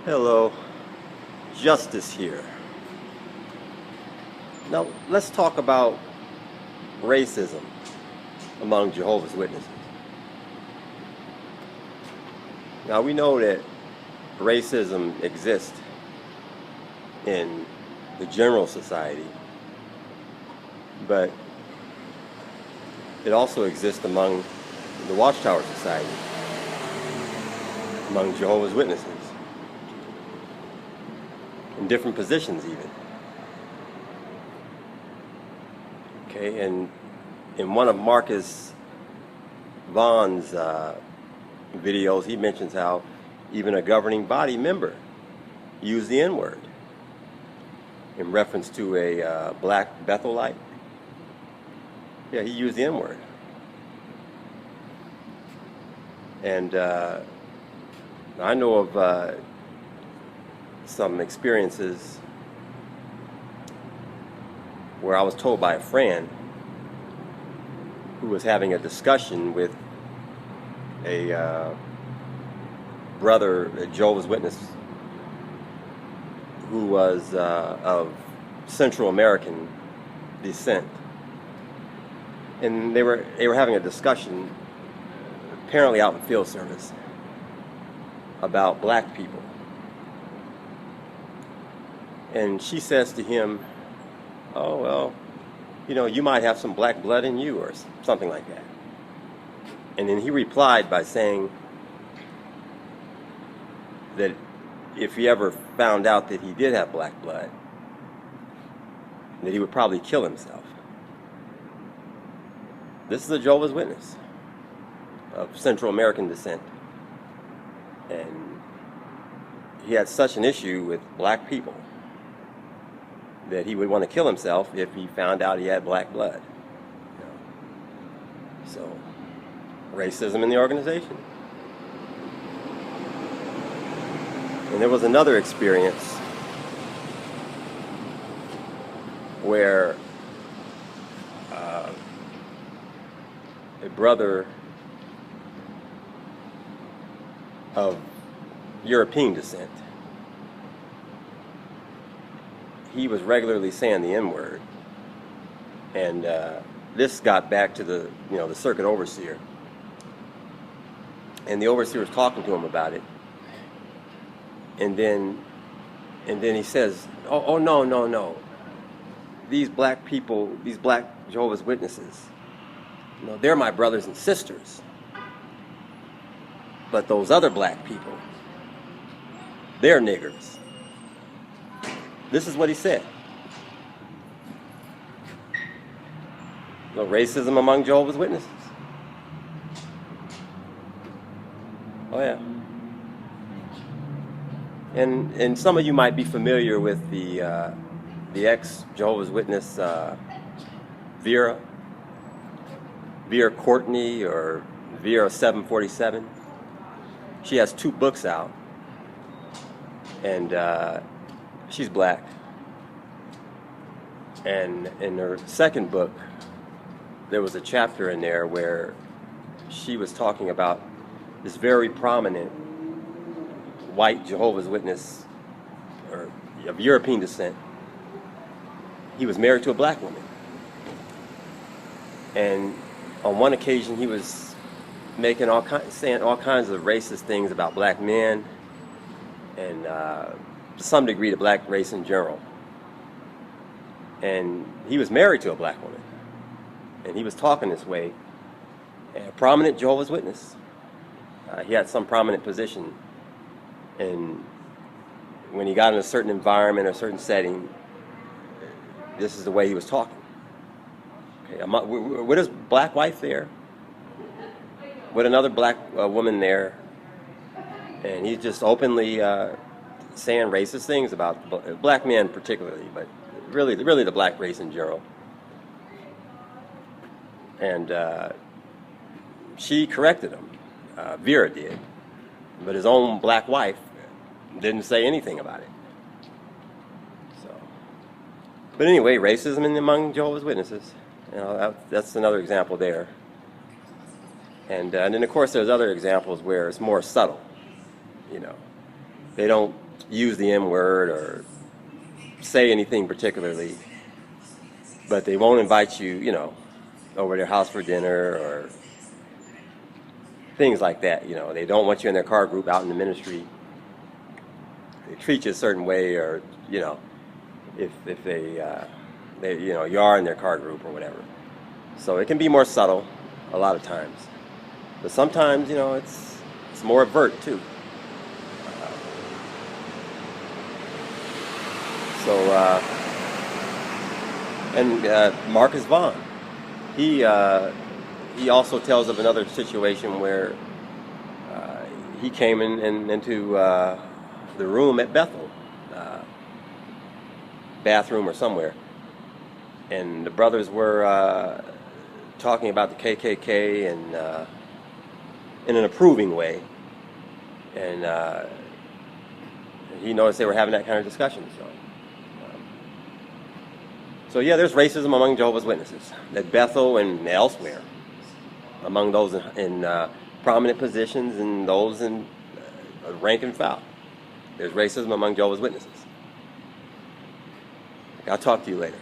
Hello, Justice here. Now let's talk about racism among Jehovah's Witnesses. Now we know that racism exists in the general society, but it also exists among the Watchtower Society, among Jehovah's Witnesses, in different positions even. Okay, and in one of Marcus Vaughn's videos, he mentions how even a governing body member used the N-word in reference to a black Bethelite. Yeah, he used the N-word. And I know of some experiences where I was told by a friend who was having a discussion with a brother, a Jehovah's Witness, who was of Central American descent, and they were having a discussion, apparently out in field service, about black people. And she says to him, "Oh, well, you know, you might have some black blood in you," or something like that. And then he replied by saying that if he ever found out that he did have black blood, that he would probably kill himself. This is a Jehovah's Witness of Central American descent. And he had such an issue with black people that he would want to kill himself if he found out he had black blood. You know? So, racism in the organization. And there was another experience where a brother of European descent, he was regularly saying the N-word, and this got back to the circuit overseer, and the overseer was talking to him about it, and then he says, "Oh no, these black people, these black Jehovah's Witnesses, they're my brothers and sisters, but those other black people, they're niggers." This is what he said. Racism among Jehovah's Witnesses. Oh yeah. And some of you might be familiar with the ex-Jehovah's Witness Vera Courtney, or Vera 747. She has 2 books out, and she's black. And in her second book, there was a chapter in there where she was talking about this very prominent white Jehovah's Witness, or of European descent. He was married to a black woman, and on one occasion he was making saying all kinds of racist things about black men, and to some degree the black race in general. And he was married to a black woman, and he was talking this way. A prominent Jehovah's Witness. He had some prominent position, and when he got in a certain environment, a certain setting, this is the way he was talking. Okay, with his black wife there, with another black woman there, and he's just openly saying racist things about black men particularly, but really the black race in general. And she corrected him. Vera did, but his own black wife didn't say anything about it. So, but anyway, racism among Jehovah's Witnesses. That's another example there. And then of course there's other examples where it's more subtle. They don't use the M word or say anything particularly, but they won't invite you, you know, over to their house for dinner or things like that. You know, they don't want you in their car group out in the ministry. They treat you a certain way, or you know, if they you know, you are in their car group or whatever. So it can be more subtle a lot of times, but sometimes, you know, it's more overt too. And Marcus Vaughn, he also tells of another situation where he came into the room at Bethel, bathroom or somewhere, and the brothers were talking about the KKK and in an approving way, and he noticed they were having that kind of discussion. So yeah, there's racism among Jehovah's Witnesses at Bethel and elsewhere, among those in prominent positions and those in rank and file. There's racism among Jehovah's Witnesses. I'll talk to you later.